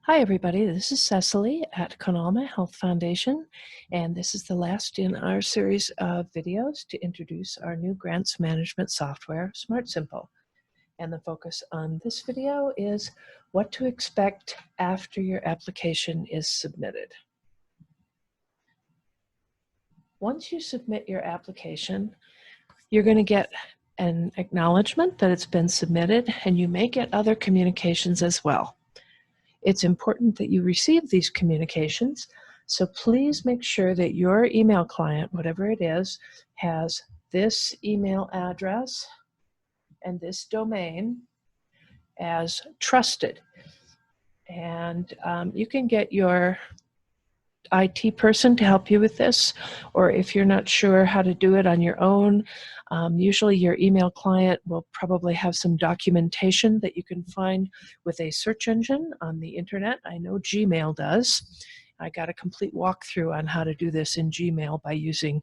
Hi, everybody. This is Cecily at Konalma Health Foundation, and this is the last in our series of videos to introduce our new grants management software, SmartSimple. And the focus on this video is what to expect after your application is submitted. Once you submit your application, you're going to get an acknowledgement that it's been submitted, and you may get other communications as well. It's important that you receive these communications, so please make sure that your email client, whatever it is, has this email address and this domain as trusted. And you can get your IT person to help you with this, or if you're not sure how to do it on your own, usually your email client will probably have some documentation that you can find with a search engine on the internet. I know Gmail does. I got a complete walkthrough on how to do this in Gmail by using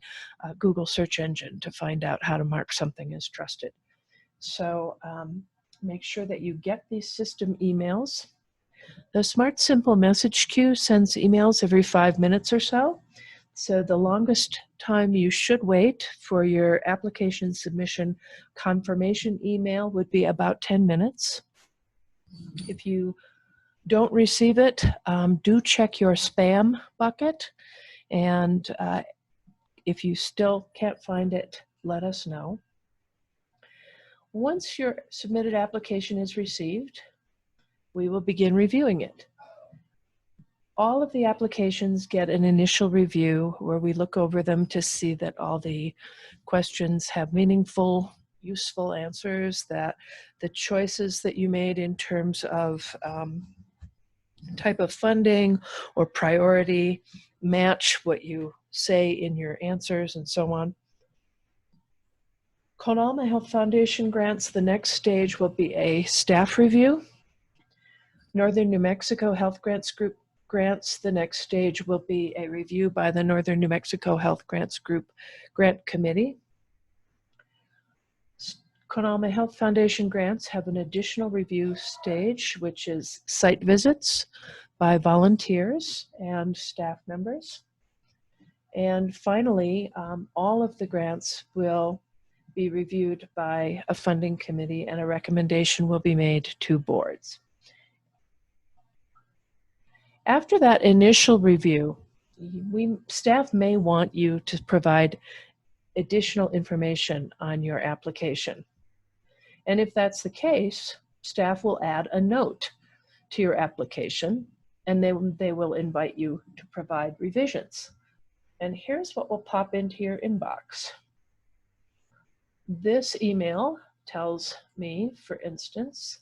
Google search engine to find out how to mark something as trusted. So make sure that you get these system emails. The SmartSimple message queue sends emails every 5 minutes or so. So the longest time you should wait for your application submission confirmation email would be about 10 minutes. If you don't receive it, do check your spam bucket. And if you still can't find it, let us know. Once your submitted application is received, we will begin reviewing it. All of the applications get an initial review where we look over them to see that all the questions have meaningful, useful answers, that the choices that you made in terms of type of funding or priority match what you say in your answers and so on. Konalma Health Foundation grants, the next stage will be a staff review. Northern New Mexico Health Grants Group grants, the next stage will be a review by the Northern New Mexico Health Grants Group Grant Committee. Konalma Health Foundation grants have an additional review stage, which is site visits by volunteers and staff members. And finally, all of the grants will be reviewed by a funding committee, and a recommendation will be made to boards. After that initial review, staff may want you to provide additional information on your application. And if that's the case, staff will add a note to your application, and they will invite you to provide revisions. And here's what will pop into your inbox. This email tells me, for instance,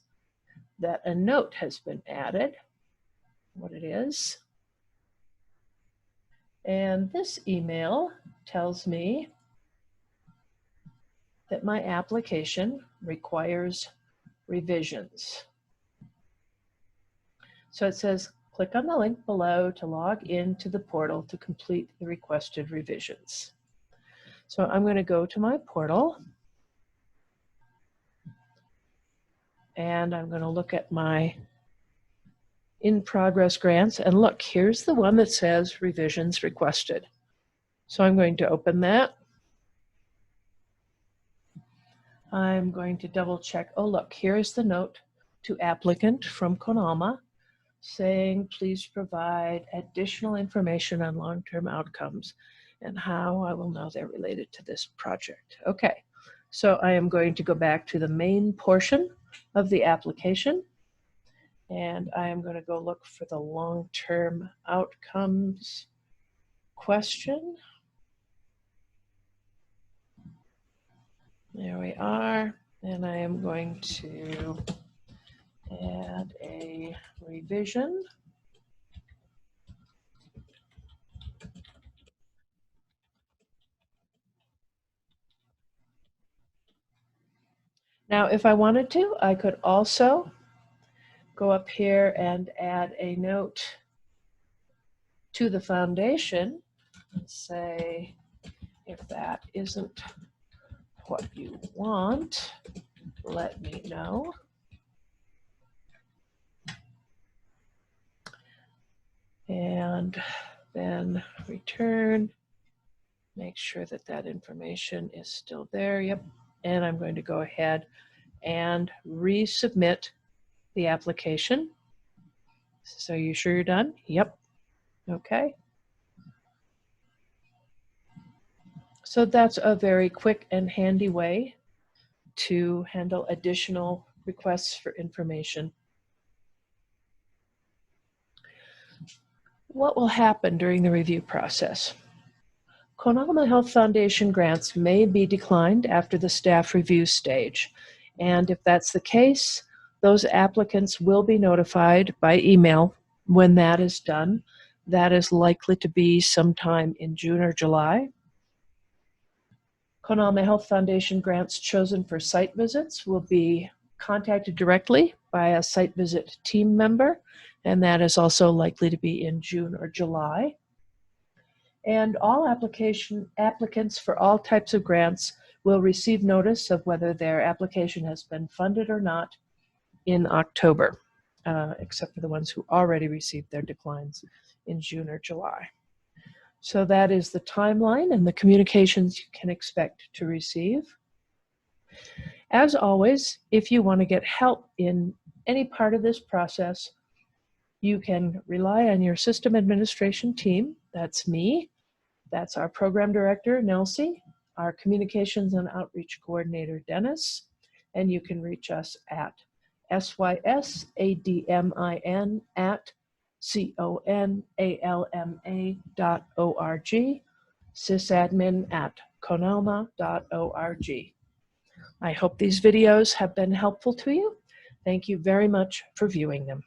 that a note has been added, what it is. And this email tells me that my application requires revisions. So it says, click on the link below to log into the portal to complete the requested revisions. So I'm going to go to my portal, and I'm going to look at my in-progress grants, and look, here's the one that says revisions requested. So I'm going to open that. I'm going to double check. Oh, look, here's the note to applicant from Konalma saying, please provide additional information on long-term outcomes and how I will know they're related to this project. Okay, so I am going to go back to the main portion of the application, and I am going to go look for the long-term outcomes question. There we are, and I am going to add a revision. Now, if I wanted to, I could also go up here and add a note to the foundation and say, if that isn't what you want, let me know. and then return. Make sure that that information is still there. Yep. And I'm going to go ahead and resubmit the application. So you sure you're done? Yep. Okay. So that's a very quick and handy way to handle additional requests for information. What will happen during the review process? Coналma Health Foundation grants may be declined after the staff review stage. And if that's the case, those applicants will be notified by email when that is done. That is likely to be sometime in June or July. Coналma Health Foundation grants chosen for site visits will be contacted directly by a site visit team member, and that is also likely to be in June or July. And all applicants for all types of grants will receive notice of whether their application has been funded or not in October, except for the ones who already received their declines in June or July. So that is the timeline and the communications you can expect to receive. As always, if you want to get help in any part of this process, you can rely on your system administration team. That's me. That's our program director, Nelsie, our communications and outreach coordinator, Dennis, and you can reach us at sysadmin@conalma.org, sysadmin@conalma.org. I hope these videos have been helpful to you. Thank you very much for viewing them.